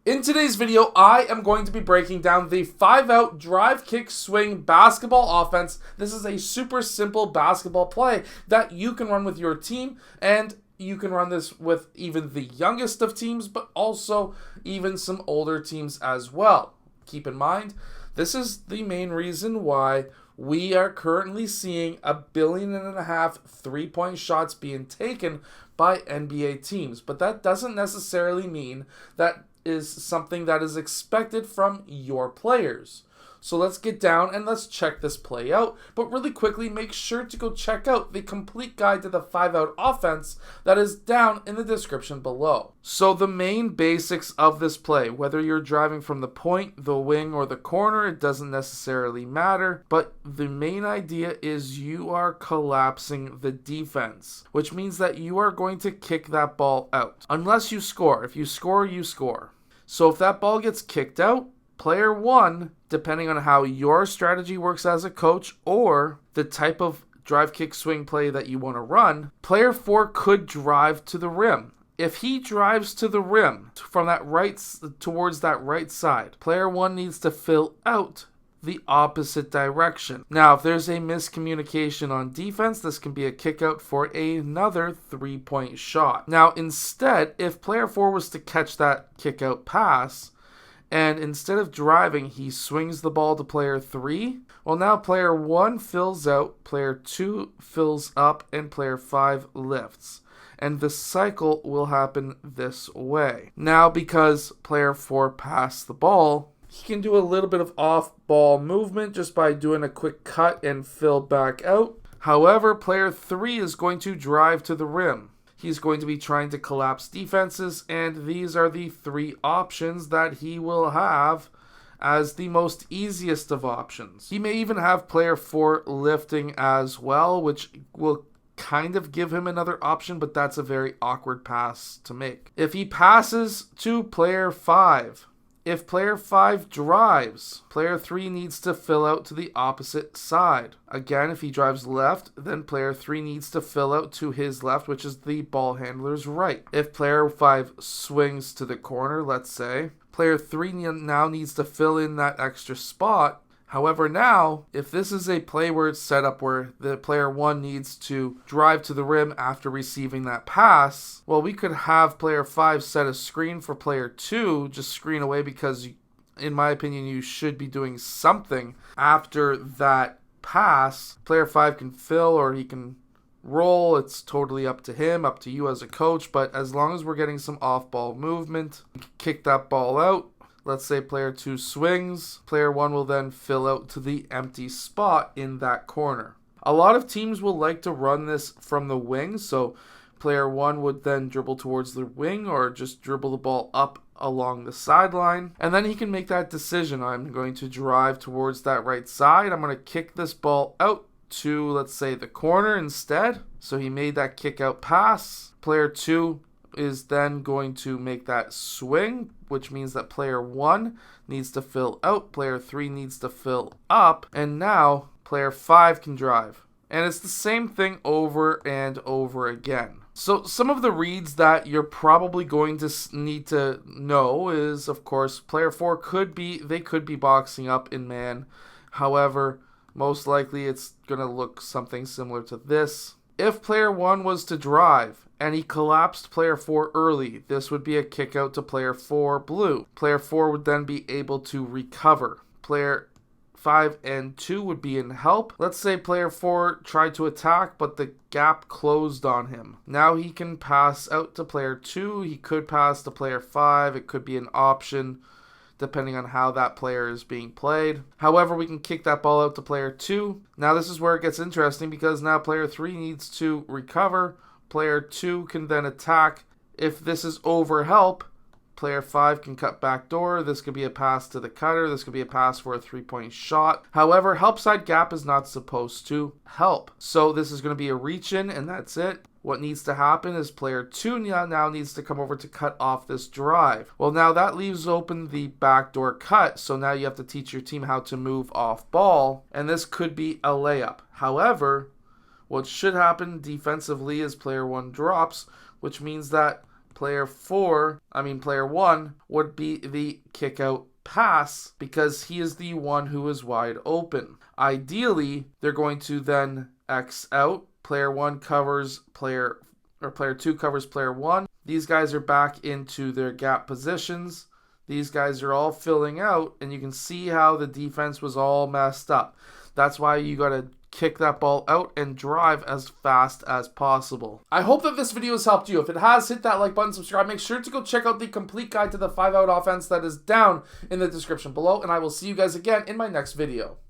In today's video, I am going to be breaking down the 5-out drive, kick, swing basketball offense. This is a super simple basketball play that you can run with your team, and you can run this with even the youngest of teams, but also even some older teams as well. Keep in mind, this is the main reason why we are currently seeing 1.5 billion three-point shots being taken by NBA teams. But that doesn't necessarily mean that is something that is expected from your players. So let's get down and let's check this play out. But really quickly, make sure to go check out the complete guide to the 5-out offense that is down in the description below. So the main basics of this play, whether you're driving from the point, the wing, or the corner, it doesn't necessarily matter. But the main idea is you are collapsing the defense, which means that you are going to kick that ball out. Unless you score. If you score, you score. So if that ball gets kicked out, player one, depending on how your strategy works as a coach or the type of drive, kick, swing play that you want to run, player four could drive to the rim. If he drives to the rim from that towards that right side, player one needs to fill out the opposite direction. Now, if there's a miscommunication on defense, this can be a kick out for another 3-point shot. Now, instead, if player 4 was to catch that kick out pass, and instead of driving, he swings the ball to player 3, well, now player 1 fills out, player 2 fills up, and player 5 lifts. And the cycle will happen this way. Now, because player 4 passed the ball, he can do a little bit of off-ball movement just by doing a quick cut and fill back out. However, player 3 is going to drive to the rim. He's going to be trying to collapse defenses, and these are the 3 options that he will have as the most easiest of options. He may even have player 4 lifting as well, which will kind of give him another option, but that's a very awkward pass to make. If he passes to player 5, if player 5 drives, player 3 needs to fill out to the opposite side. Again, if he drives left, then player 3 needs to fill out to his left, which is the ball handler's right. If player 5 swings to the corner, let's say, player 3 now needs to fill in that extra spot. However, now, if this is a play where it's set up where the player 1 needs to drive to the rim after receiving that pass, well, we could have player 5 set a screen for player 2, just screen away, because, in my opinion, you should be doing something after that pass. Player 5 can fill or he can roll. It's totally up to him, up to you as a coach, but as long as we're getting some off-ball movement, kick that ball out. Let's say player 2 swings. Player 1 will then fill out to the empty spot in that corner. A lot of teams will like to run this from the wing, so player 1 would then dribble towards the wing or just dribble the ball up along the sideline. And then he can make that decision. I'm going to drive towards that right side. I'm going to kick this ball out to, let's say, the corner instead. So he made that kick out pass. Player 2 is then going to make that swing, which means that player 1 needs to fill out, player 3 needs to fill up, and now player 5 can drive. And it's the same thing over and over again. So some of the reads that you're probably going to need to know is, of course, player 4 could be boxing up in man. However, most likely it's going to look something similar to this. If player 1 was to drive and he collapsed player 4 early, this would be a kick out to player 4 blue. Player 4 would then be able to recover. Player 5 and 2 would be in help. Let's say player 4 tried to attack, but the gap closed on him. Now he can pass out to player 2. He could pass to player 5. It could be an option depending on how that player is being played. However, we can kick that ball out to player 2. Now this is where it gets interesting, because now player 3 needs to recover. Player 2 can then attack. If this is over help, player 5 can cut back door. This could be a pass to the cutter. This could be a pass for a 3-point shot. However, help side gap is not supposed to help. So this is going to be a reach in, and that's it. What needs to happen is player 2 now needs to come over to cut off this drive. Well, now that leaves open the backdoor cut, so now you have to teach your team how to move off ball, and this could be a layup. However, what should happen defensively is player 1 drops, which means that player one would be the kick out pass because he is the one who is wide open. Ideally, they're going to then X out. Player one covers player 2 covers player 1. These guys are back into their gap positions. These guys are all filling out, and you can see how the defense was all messed up. That's why you got to kick that ball out and drive as fast as possible. I hope that this video has helped you. If it has, hit that like button, subscribe. Make sure to go check out the complete guide to the 5-out offense that is down in the description below, and I will see you guys again in my next video.